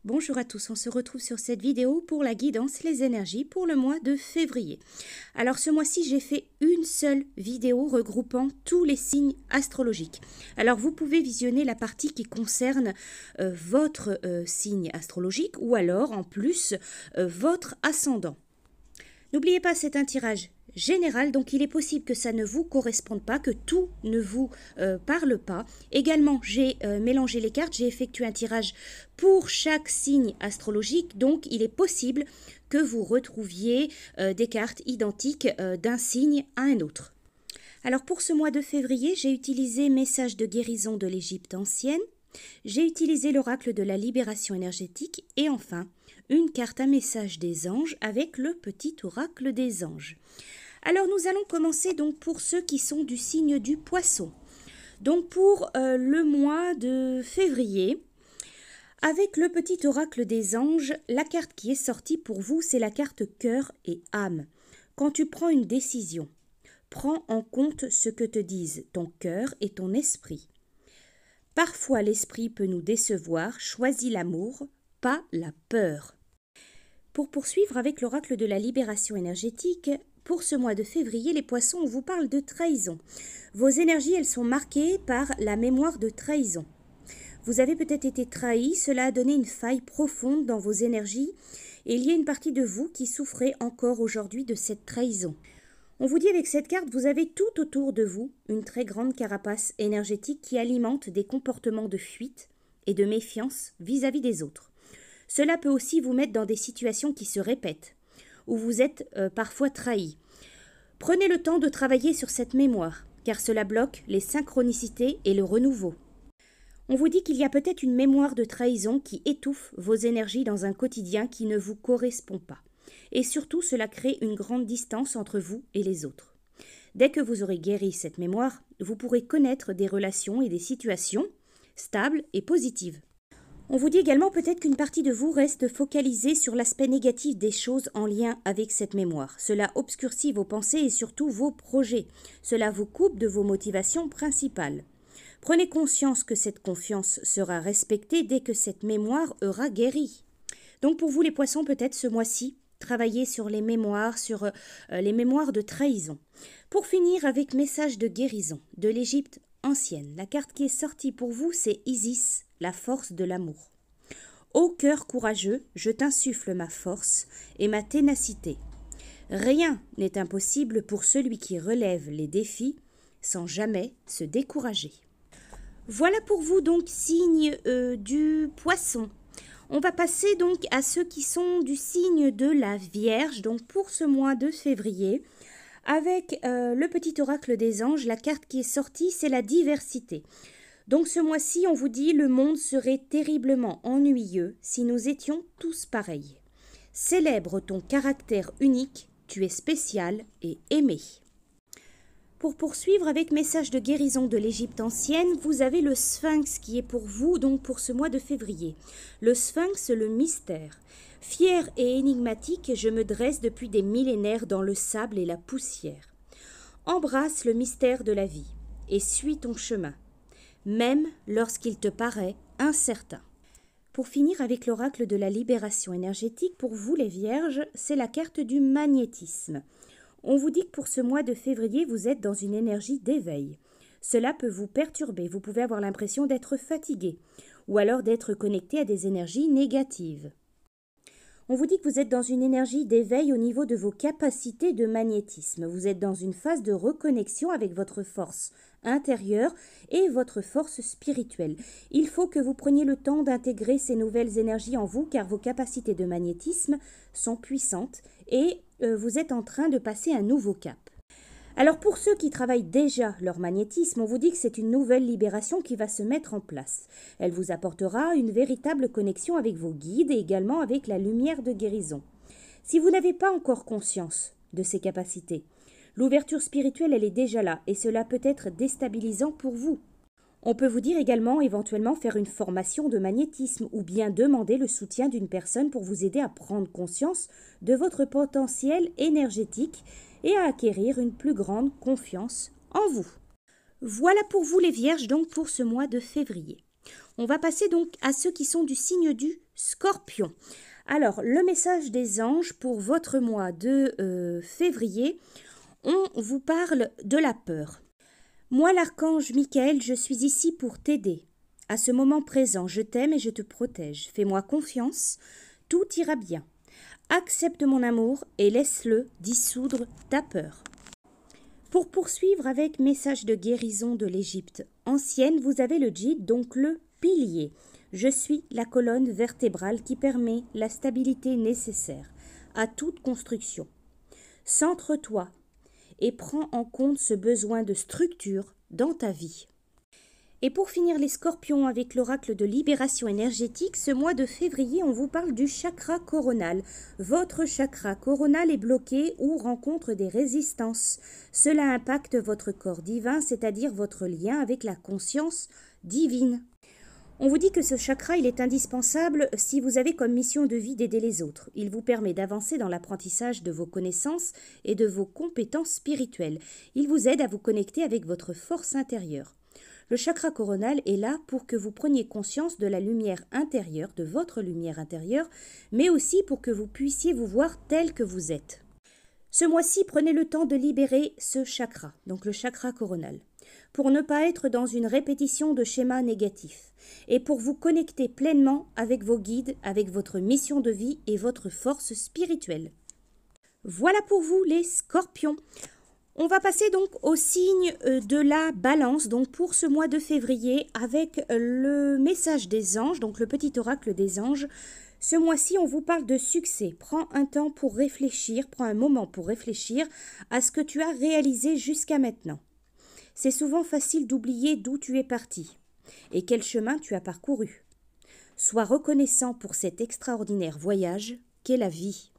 Bonjour à tous, on se retrouve sur cette vidéo pour la guidance les énergies pour le mois de février. Alors ce mois-ci j'ai fait une seule vidéo regroupant tous les signes astrologiques. Alors vous pouvez visionner la partie qui concerne votre signe astrologique ou alors en plus votre ascendant. N'oubliez pas, c'est un tirage général, donc il est possible que ça ne vous corresponde pas, que tout ne vous parle pas. Également, j'ai mélangé les cartes, j'ai effectué un tirage pour chaque signe astrologique, donc il est possible que vous retrouviez des cartes identiques d'un signe à un autre. Alors pour ce mois de février, j'ai utilisé Message de guérison de l'Égypte ancienne, j'ai utilisé l'oracle de la libération énergétique et enfin une carte à message des anges avec le petit oracle des anges. Alors nous allons commencer donc pour ceux qui sont du signe du poisson. Donc pour le mois de février, avec le petit oracle des anges, la carte qui est sortie pour vous, c'est la carte cœur et âme. Quand tu prends une décision, prends en compte ce que te disent ton cœur et ton esprit. Parfois l'esprit peut nous décevoir, choisis l'amour, pas la peur. Pour poursuivre avec l'oracle de la libération énergétique, pour ce mois de février, les poissons, on vous parle de trahison. Vos énergies, elles sont marquées par la mémoire de trahison. Vous avez peut-être été trahi, cela a donné une faille profonde dans vos énergies et il y a une partie de vous qui souffrez encore aujourd'hui de cette trahison. On vous dit avec cette carte, vous avez tout autour de vous une très grande carapace énergétique qui alimente des comportements de fuite et de méfiance vis-à-vis des autres. Cela peut aussi vous mettre dans des situations qui se répètent, où vous êtes parfois trahi. Prenez le temps de travailler sur cette mémoire, car cela bloque les synchronicités et le renouveau. On vous dit qu'il y a peut-être une mémoire de trahison qui étouffe vos énergies dans un quotidien qui ne vous correspond pas. Et surtout, cela crée une grande distance entre vous et les autres. Dès que vous aurez guéri cette mémoire, vous pourrez connaître des relations et des situations stables et positives. On vous dit également peut-être qu'une partie de vous reste focalisée sur l'aspect négatif des choses en lien avec cette mémoire. Cela obscurcit vos pensées et surtout vos projets. Cela vous coupe de vos motivations principales. Prenez conscience que cette confiance sera respectée dès que cette mémoire aura guéri. Donc pour vous les poissons, peut-être ce mois-ci, travaillez sur les mémoires, les mémoires de trahison. Pour finir avec message de guérison de l'Égypte ancienne. La carte qui est sortie pour vous, c'est Isis, la force de l'amour. Ô cœur courageux, je t'insuffle ma force et ma ténacité. Rien n'est impossible pour celui qui relève les défis sans jamais se décourager. Voilà pour vous donc signe du poisson. On va passer donc à ceux qui sont du signe de la Vierge, donc pour ce mois de février. Avec le petit oracle des anges, la carte qui est sortie, c'est la diversité. Donc ce mois-ci, on vous dit, le monde serait terriblement ennuyeux si nous étions tous pareils. Célèbre ton caractère unique, tu es spécial et aimé. Pour poursuivre avec message de guérison de l'Égypte ancienne, vous avez le Sphinx qui est pour vous, donc pour ce mois de février. Le Sphinx, le mystère. Fier et énigmatique, je me dresse depuis des millénaires dans le sable et la poussière. Embrasse le mystère de la vie et suis ton chemin, même lorsqu'il te paraît incertain. Pour finir avec l'oracle de la libération énergétique, pour vous les Vierges, c'est la carte du magnétisme. On vous dit que pour ce mois de février, vous êtes dans une énergie d'éveil. Cela peut vous perturber, vous pouvez avoir l'impression d'être fatigué ou alors d'être connecté à des énergies négatives. On vous dit que vous êtes dans une énergie d'éveil au niveau de vos capacités de magnétisme. Vous êtes dans une phase de reconnexion avec votre force intérieure et votre force spirituelle. Il faut que vous preniez le temps d'intégrer ces nouvelles énergies en vous car vos capacités de magnétisme sont puissantes et vous êtes en train de passer un nouveau cap. Alors pour ceux qui travaillent déjà leur magnétisme, on vous dit que c'est une nouvelle libération qui va se mettre en place. Elle vous apportera une véritable connexion avec vos guides et également avec la lumière de guérison. Si vous n'avez pas encore conscience de ces capacités, l'ouverture spirituelle elle est déjà là et cela peut être déstabilisant pour vous. On peut vous dire également éventuellement faire une formation de magnétisme ou bien demander le soutien d'une personne pour vous aider à prendre conscience de votre potentiel énergétique et à acquérir une plus grande confiance en vous. Voilà pour vous les Vierges donc pour ce mois de février. On va passer donc à ceux qui sont du signe du Scorpion. Alors, le message des anges pour votre mois de février, on vous parle de la peur. Moi, l'archange Michael, je suis ici pour t'aider. À ce moment présent, je t'aime et je te protège. Fais-moi confiance, tout ira bien. Accepte mon amour et laisse-le dissoudre ta peur. Pour poursuivre avec message de guérison de l'Égypte ancienne, vous avez le djid, donc le pilier. Je suis la colonne vertébrale qui permet la stabilité nécessaire à toute construction. Centre-toi et prends en compte ce besoin de structure dans ta vie. Et pour finir les scorpions avec l'oracle de libération énergétique, ce mois de février, on vous parle du chakra coronal. Votre chakra coronal est bloqué ou rencontre des résistances. Cela impacte votre corps divin, c'est-à-dire votre lien avec la conscience divine. On vous dit que ce chakra, il est indispensable si vous avez comme mission de vie d'aider les autres. Il vous permet d'avancer dans l'apprentissage de vos connaissances et de vos compétences spirituelles. Il vous aide à vous connecter avec votre force intérieure. Le chakra coronal est là pour que vous preniez conscience de la lumière intérieure, de votre lumière intérieure, mais aussi pour que vous puissiez vous voir tel que vous êtes. Ce mois-ci, prenez le temps de libérer ce chakra, donc le chakra coronal, pour ne pas être dans une répétition de schémas négatifs et pour vous connecter pleinement avec vos guides, avec votre mission de vie et votre force spirituelle. Voilà pour vous les scorpions. On va passer donc au signe de la balance, donc pour ce mois de février, avec le message des anges, donc le petit oracle des anges. Ce mois-ci, on vous parle de succès. Prends un temps pour réfléchir, prends un moment pour réfléchir à ce que tu as réalisé jusqu'à maintenant. C'est souvent facile d'oublier d'où tu es parti et quel chemin tu as parcouru. Sois reconnaissant pour cet extraordinaire voyage qu'est la vie.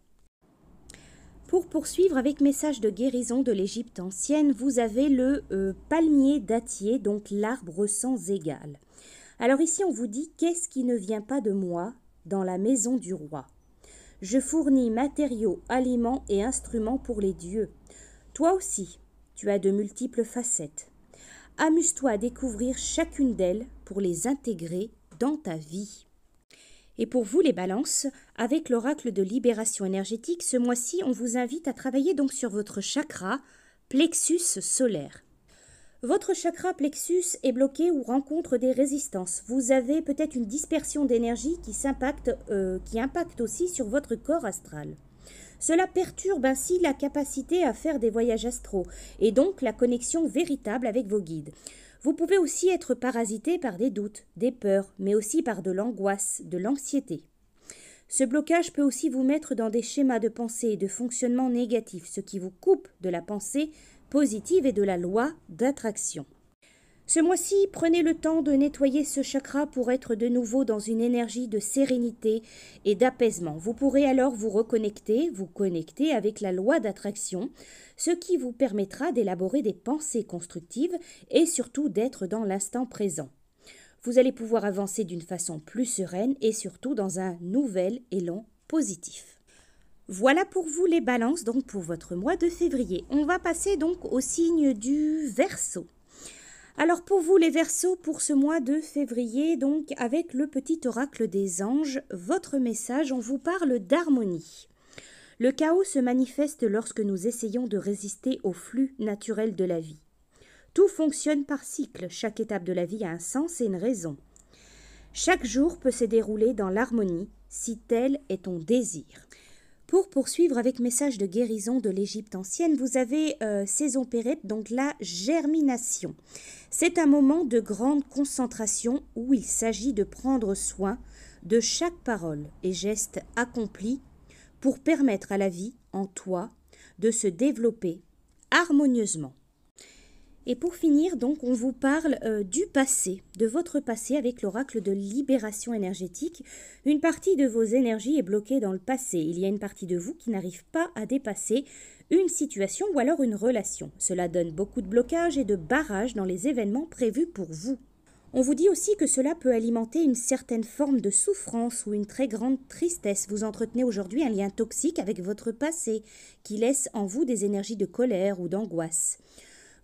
Pour poursuivre avec message de guérison de l'Égypte ancienne, vous avez le palmier dattier, donc l'arbre sans égal. Alors ici, on vous dit « Qu'est-ce qui ne vient pas de moi dans la maison du roi ?» Je fournis matériaux, aliments et instruments pour les dieux. Toi aussi, tu as de multiples facettes. Amuse-toi à découvrir chacune d'elles pour les intégrer dans ta vie. Et pour vous les balances, avec l'oracle de libération énergétique, ce mois-ci, on vous invite à travailler donc sur votre chakra plexus solaire. Votre chakra plexus est bloqué ou rencontre des résistances. Vous avez peut-être une dispersion d'énergie qui impacte aussi sur votre corps astral. Cela perturbe ainsi la capacité à faire des voyages astraux et donc la connexion véritable avec vos guides. Vous pouvez aussi être parasité par des doutes, des peurs, mais aussi par de l'angoisse, de l'anxiété. Ce blocage peut aussi vous mettre dans des schémas de pensée et de fonctionnement négatifs, ce qui vous coupe de la pensée positive et de la loi d'attraction. Ce mois-ci, prenez le temps de nettoyer ce chakra pour être de nouveau dans une énergie de sérénité et d'apaisement. Vous pourrez alors vous connecter avec la loi d'attraction, ce qui vous permettra d'élaborer des pensées constructives et surtout d'être dans l'instant présent. Vous allez pouvoir avancer d'une façon plus sereine et surtout dans un nouvel élan positif. Voilà pour vous les balances, donc pour votre mois de février. On va passer donc au signe du Verseau. Alors pour vous les Verseaux, pour ce mois de février, donc avec le petit oracle des anges, votre message, on vous parle d'harmonie. Le chaos se manifeste lorsque nous essayons de résister au flux naturel de la vie. Tout fonctionne par cycle, chaque étape de la vie a un sens et une raison. Chaque jour peut se dérouler dans l'harmonie, si tel est ton désir. Pour poursuivre avec message de guérison de l'Égypte ancienne, vous avez saison Pérette, donc la germination. C'est un moment de grande concentration où il s'agit de prendre soin de chaque parole et geste accompli pour permettre à la vie en toi de se développer harmonieusement. Et pour finir, donc, on vous parle du passé, de votre passé avec l'oracle de libération énergétique. Une partie de vos énergies est bloquée dans le passé. Il y a une partie de vous qui n'arrive pas à dépasser une situation ou alors une relation. Cela donne beaucoup de blocages et de barrages dans les événements prévus pour vous. On vous dit aussi que cela peut alimenter une certaine forme de souffrance ou une très grande tristesse. Vous entretenez aujourd'hui un lien toxique avec votre passé qui laisse en vous des énergies de colère ou d'angoisse.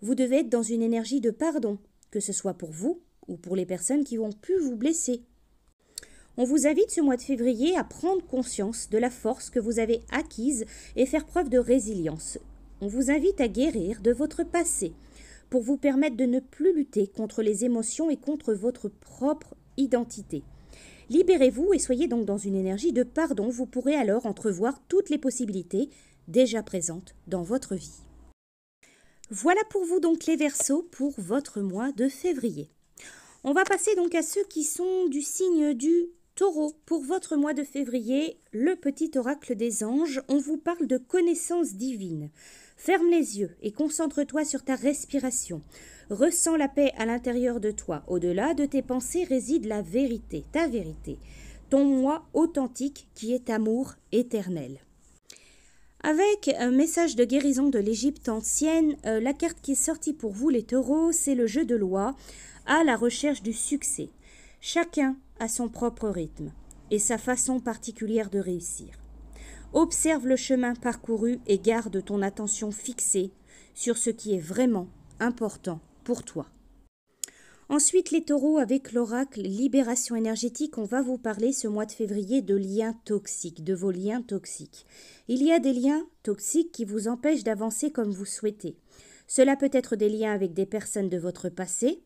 Vous devez être dans une énergie de pardon, que ce soit pour vous ou pour les personnes qui ont pu vous blesser. On vous invite ce mois de février à prendre conscience de la force que vous avez acquise et faire preuve de résilience. On vous invite à guérir de votre passé pour vous permettre de ne plus lutter contre les émotions et contre votre propre identité. Libérez-vous et soyez donc dans une énergie de pardon. Vous pourrez alors entrevoir toutes les possibilités déjà présentes dans votre vie. Voilà pour vous donc les Verseaux pour votre mois de février. On va passer donc à ceux qui sont du signe du Taureau. Pour votre mois de février, le petit oracle des anges, on vous parle de connaissance divine. Ferme les yeux et concentre-toi sur ta respiration. Ressens la paix à l'intérieur de toi. Au-delà de tes pensées réside la vérité, ta vérité, ton moi authentique qui est amour éternel. Avec un message de guérison de l'Égypte ancienne, la carte qui est sortie pour vous les taureaux, c'est le jeu de loi à la recherche du succès. Chacun a son propre rythme et sa façon particulière de réussir. Observe le chemin parcouru et garde ton attention fixée sur ce qui est vraiment important pour toi. Ensuite, les taureaux, avec l'oracle Libération énergétique, on va vous parler ce mois de février de liens toxiques, de vos liens toxiques. Il y a des liens toxiques qui vous empêchent d'avancer comme vous souhaitez. Cela peut être des liens avec des personnes de votre passé,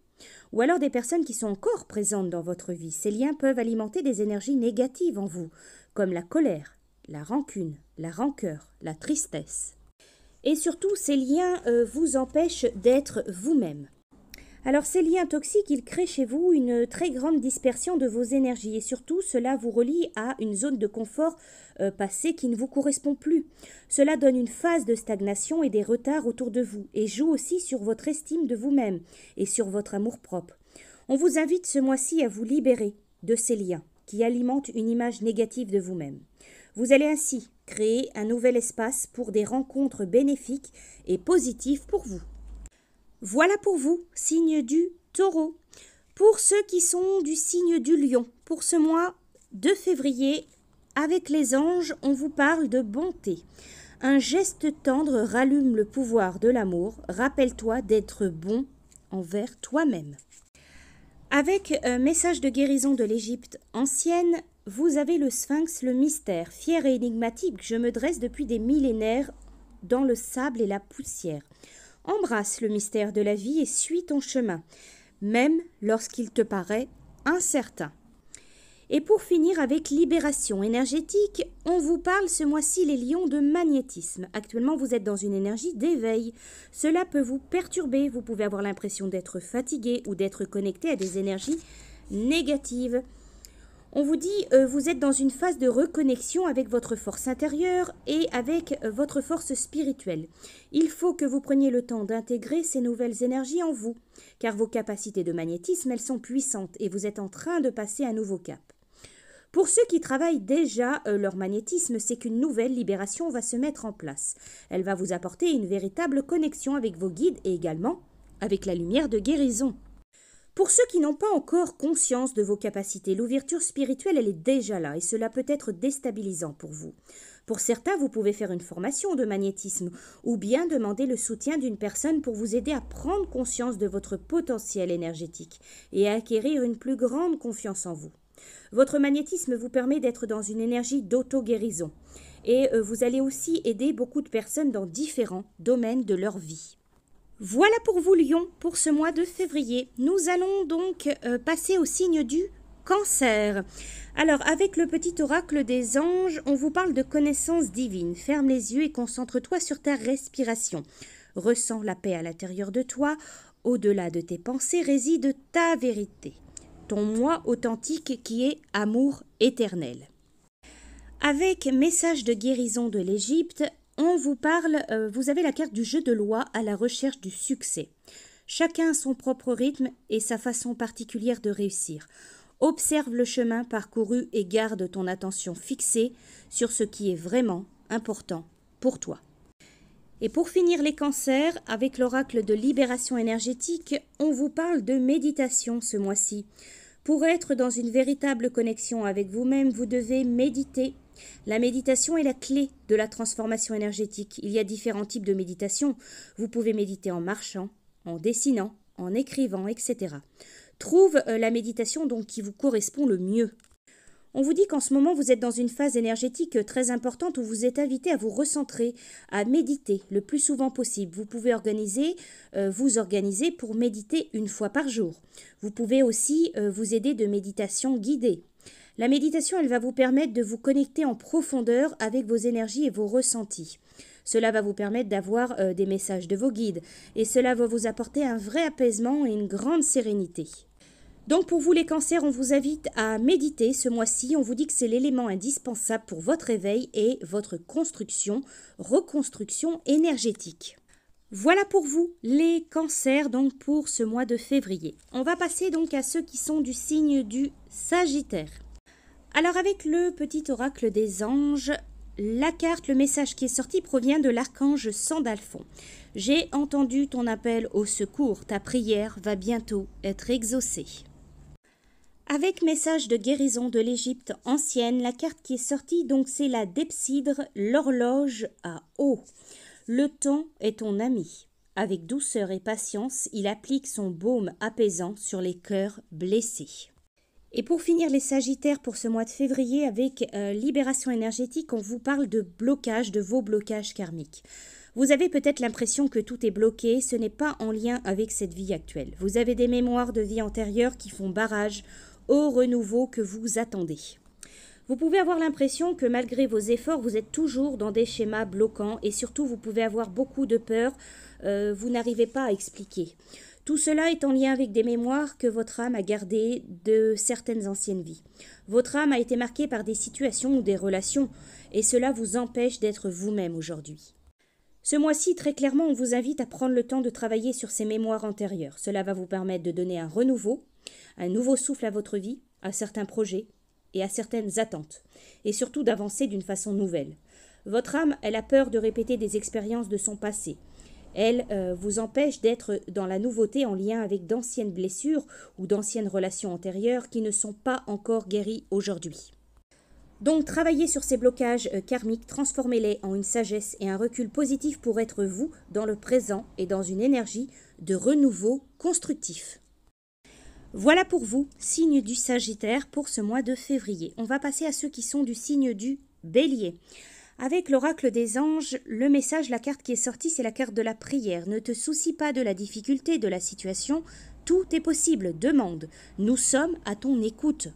ou alors des personnes qui sont encore présentes dans votre vie. Ces liens peuvent alimenter des énergies négatives en vous, comme la colère, la rancune, la rancœur, la tristesse. Et surtout, ces liens vous empêchent d'être vous-même. Alors ces liens toxiques, ils créent chez vous une très grande dispersion de vos énergies et surtout cela vous relie à une zone de confort passée qui ne vous correspond plus. Cela donne une phase de stagnation et des retards autour de vous et joue aussi sur votre estime de vous-même et sur votre amour-propre. On vous invite ce mois-ci à vous libérer de ces liens qui alimentent une image négative de vous-même. Vous allez ainsi créer un nouvel espace pour des rencontres bénéfiques et positives pour vous. Voilà pour vous, signe du Taureau. Pour ceux qui sont du signe du Lion, pour ce mois de février, avec les anges, on vous parle de bonté. Un geste tendre rallume le pouvoir de l'amour. Rappelle-toi d'être bon envers toi-même. Avec un message de guérison de l'Égypte ancienne, vous avez le Sphinx, le mystère, fier et énigmatique. Je me dresse depuis des millénaires dans le sable et la poussière. Embrasse le mystère de la vie et suis ton chemin, même lorsqu'il te paraît incertain. Et pour finir avec libération énergétique, on vous parle ce mois-ci les lions de magnétisme. Actuellement, vous êtes dans une énergie d'éveil. Cela peut vous perturber, vous pouvez avoir l'impression d'être fatigué ou d'être connecté à des énergies négatives. On vous dit, vous êtes dans une phase de reconnexion avec votre force intérieure et avec votre force spirituelle. Il faut que vous preniez le temps d'intégrer ces nouvelles énergies en vous, car vos capacités de magnétisme, elles sont puissantes et vous êtes en train de passer un nouveau cap. Pour ceux qui travaillent déjà leur magnétisme, c'est qu'une nouvelle libération va se mettre en place. Elle va vous apporter une véritable connexion avec vos guides et également avec la lumière de guérison. Pour ceux qui n'ont pas encore conscience de vos capacités, l'ouverture spirituelle, elle est déjà là et cela peut être déstabilisant pour vous. Pour certains, vous pouvez faire une formation de magnétisme ou bien demander le soutien d'une personne pour vous aider à prendre conscience de votre potentiel énergétique et à acquérir une plus grande confiance en vous. Votre magnétisme vous permet d'être dans une énergie d'auto-guérison et vous allez aussi aider beaucoup de personnes dans différents domaines de leur vie. Voilà pour vous Lion pour ce mois de février. Nous allons donc passer au signe du Cancer. Alors avec le petit oracle des anges, on vous parle de connaissance divine. Ferme les yeux et concentre-toi sur ta respiration. Ressens la paix à l'intérieur de toi. Au-delà de tes pensées réside ta vérité. Ton moi authentique qui est amour éternel. Avec message de guérison de l'Égypte, on vous parle, vous avez la carte du jeu de loi à la recherche du succès. Chacun a son propre rythme et sa façon particulière de réussir. Observe le chemin parcouru et garde ton attention fixée sur ce qui est vraiment important pour toi. Et pour finir les cancers, avec l'oracle de libération énergétique, on vous parle de méditation ce mois-ci. Pour être dans une véritable connexion avec vous-même, vous devez méditer. La méditation est la clé de la transformation énergétique. Il y a différents types de méditation. Vous pouvez méditer en marchant, en dessinant, en écrivant, etc. Trouve la méditation donc qui vous correspond le mieux. On vous dit qu'en ce moment, vous êtes dans une phase énergétique très importante où vous êtes invité à vous recentrer, à méditer le plus souvent possible. Vous pouvez vous organiser pour méditer une fois par jour. Vous pouvez aussi vous aider de méditation guidée. La méditation, elle va vous permettre de vous connecter en profondeur avec vos énergies et vos ressentis. Cela va vous permettre d'avoir des messages de vos guides et cela va vous apporter un vrai apaisement et une grande sérénité. Donc pour vous les cancers, on vous invite à méditer ce mois-ci. On vous dit que c'est l'élément indispensable pour votre éveil et votre reconstruction énergétique. Voilà pour vous les cancers donc pour ce mois de février. On va passer donc à ceux qui sont du signe du Sagittaire. Alors avec le petit oracle des anges, le message qui est sorti provient de l'archange Sandalphon. J'ai entendu ton appel au secours, ta prière va bientôt être exaucée. Avec message de guérison de l'Égypte ancienne, la carte qui est sortie, donc c'est la Depsidre, l'horloge à eau. Le temps est ton ami. Avec douceur et patience, il applique son baume apaisant sur les cœurs blessés. Et pour finir les Sagittaires pour ce mois de février, avec libération énergétique, on vous parle de blocage, de vos blocages karmiques. Vous avez peut-être l'impression que tout est bloqué, ce n'est pas en lien avec cette vie actuelle. Vous avez des mémoires de vie antérieure qui font barrage au renouveau que vous attendez. Vous pouvez avoir l'impression que malgré vos efforts, vous êtes toujours dans des schémas bloquants et surtout vous pouvez avoir beaucoup de peur, vous n'arrivez pas à expliquer. Tout cela est en lien avec des mémoires que votre âme a gardées de certaines anciennes vies. Votre âme a été marquée par des situations ou des relations et cela vous empêche d'être vous-même aujourd'hui. Ce mois-ci, très clairement, on vous invite à prendre le temps de travailler sur ces mémoires antérieures. Cela va vous permettre de donner un renouveau, un nouveau souffle à votre vie, à certains projets et à certaines attentes, et surtout d'avancer d'une façon nouvelle. Votre âme, elle a peur de répéter des expériences de son passé. Elle vous empêche d'être dans la nouveauté en lien avec d'anciennes blessures ou d'anciennes relations antérieures qui ne sont pas encore guéries aujourd'hui. Donc, travaillez sur ces blocages karmiques, transformez-les en une sagesse et un recul positif pour être vous dans le présent et dans une énergie de renouveau constructif. Voilà pour vous, signe du Sagittaire pour ce mois de février. On va passer à ceux qui sont du signe du Bélier. Avec l'oracle des anges, le message, la carte qui est sortie, c'est la carte de la prière. Ne te soucie pas de la difficulté, de la situation, tout est possible, demande. Nous sommes à ton écoute.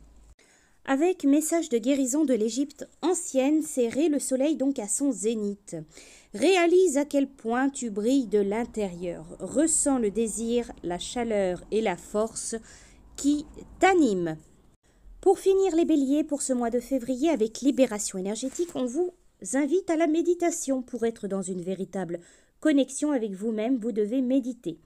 Avec message de guérison de l'Égypte ancienne, serré le soleil donc à son zénith. Réalise à quel point tu brilles de l'intérieur. Ressens le désir, la chaleur et la force qui t'animent. Pour finir les béliers pour ce mois de février avec libération énergétique, on vous invite à la méditation. Pour être dans une véritable connexion avec vous-même, vous devez méditer.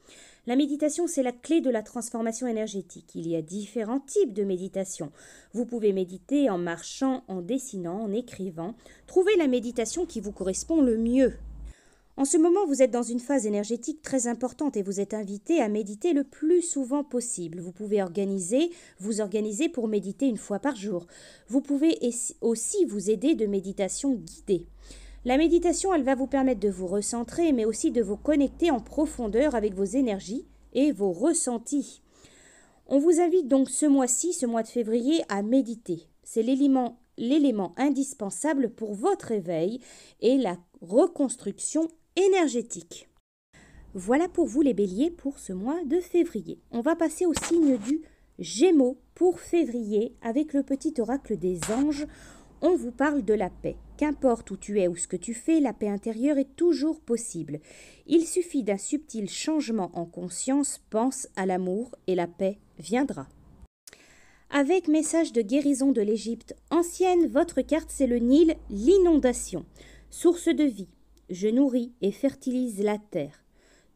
La méditation, c'est la clé de la transformation énergétique. Il y a différents types de méditation. Vous pouvez méditer en marchant, en dessinant, en écrivant. Trouvez la méditation qui vous correspond le mieux. En ce moment, vous êtes dans une phase énergétique très importante et vous êtes invité à méditer le plus souvent possible. Vous pouvez vous organiser pour méditer une fois par jour. Vous pouvez aussi vous aider de méditation guidée. La méditation, elle va vous permettre de vous recentrer, mais aussi de vous connecter en profondeur avec vos énergies et vos ressentis. On vous invite donc ce mois-ci, ce mois de février, à méditer. C'est l'élément indispensable pour votre éveil et la reconstruction énergétique. Voilà pour vous les béliers pour ce mois de février. On va passer au signe du Gémeaux pour février avec le petit oracle des anges. On vous parle de la paix. Qu'importe où tu es ou ce que tu fais, la paix intérieure est toujours possible. Il suffit d'un subtil changement en conscience, pense à l'amour et la paix viendra. Avec message de guérison de l'Égypte ancienne, votre carte c'est le Nil, l'inondation. Source de vie, je nourris et fertilise la terre.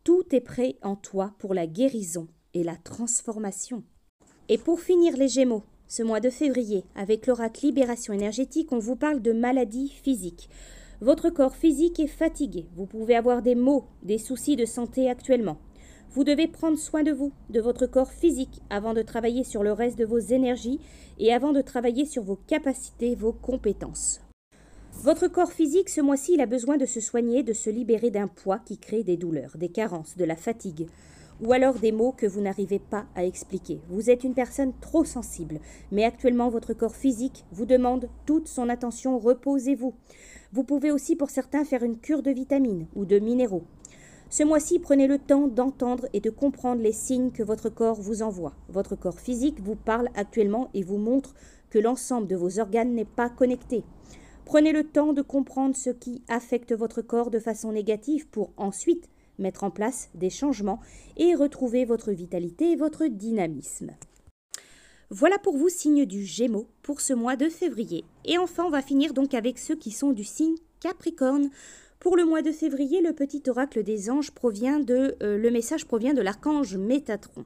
Tout est prêt en toi pour la guérison et la transformation. Et pour finir les Gémeaux, ce mois de février, avec l'oracle libération énergétique, on vous parle de maladies physiques. Votre corps physique est fatigué. Vous pouvez avoir des maux, des soucis de santé actuellement. Vous devez prendre soin de vous, de votre corps physique, avant de travailler sur le reste de vos énergies et avant de travailler sur vos capacités, vos compétences. Votre corps physique, ce mois-ci, il a besoin de se soigner, de se libérer d'un poids qui crée des douleurs, des carences, de la fatigue. ou alors des mots que vous n'arrivez pas à expliquer. Vous êtes une personne trop sensible, mais actuellement votre corps physique vous demande toute son attention, reposez-vous. Vous pouvez aussi pour certains faire une cure de vitamines ou de minéraux. Ce mois-ci, prenez le temps d'entendre et de comprendre les signes que votre corps vous envoie. Votre corps physique vous parle actuellement et vous montre que l'ensemble de vos organes n'est pas connecté. Prenez le temps de comprendre ce qui affecte votre corps de façon négative pour ensuite mettre en place des changements et retrouver votre vitalité et votre dynamisme. Voilà pour vous, signe du Gémeaux, pour ce mois de février. Et enfin, on va finir donc avec ceux qui sont du signe Capricorne. Pour le mois de février, le petit oracle des anges le message provient de l'archange Métatron.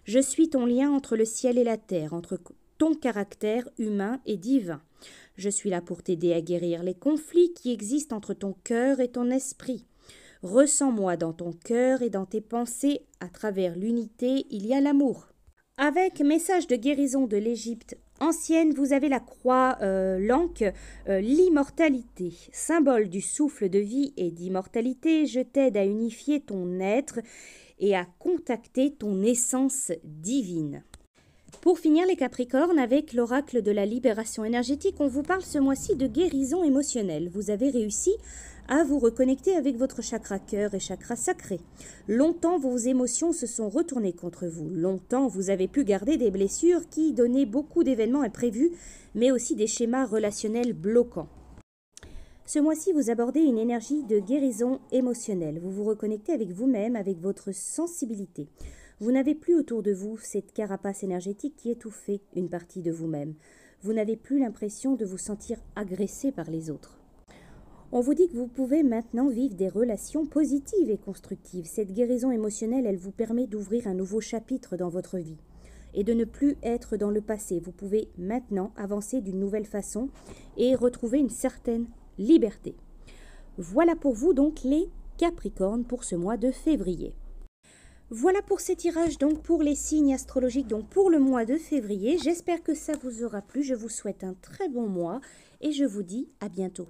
Je suis ton lien entre le ciel et la terre, entre ton caractère humain et divin. Je suis là pour t'aider à guérir les conflits qui existent entre ton cœur et ton esprit. Ressens-moi dans ton cœur et dans tes pensées, à travers l'unité, il y a l'amour. Avec message de guérison de l'Égypte ancienne, vous avez la croix l'anque, l'immortalité. Symbole du souffle de vie et d'immortalité, je t'aide à unifier ton être et à contacter ton essence divine. Pour finir les Capricornes, avec l'oracle de la libération énergétique, on vous parle ce mois-ci de guérison émotionnelle. Vous avez réussi à vous reconnecter avec votre chakra cœur et chakra sacré. Longtemps, vos émotions se sont retournées contre vous. Longtemps, vous avez pu garder des blessures qui donnaient beaucoup d'événements imprévus, mais aussi des schémas relationnels bloquants. Ce mois-ci, vous abordez une énergie de guérison émotionnelle. Vous vous reconnectez avec vous-même, avec votre sensibilité. Vous n'avez plus autour de vous cette carapace énergétique qui étouffait une partie de vous-même. Vous n'avez plus l'impression de vous sentir agressé par les autres. On vous dit que vous pouvez maintenant vivre des relations positives et constructives. Cette guérison émotionnelle, elle vous permet d'ouvrir un nouveau chapitre dans votre vie et de ne plus être dans le passé. Vous pouvez maintenant avancer d'une nouvelle façon et retrouver une certaine liberté. Voilà pour vous donc les Capricornes pour ce mois de février. Voilà pour ces tirages donc pour les signes astrologiques donc pour le mois de février. J'espère que ça vous aura plu. Je vous souhaite un très bon mois et je vous dis à bientôt.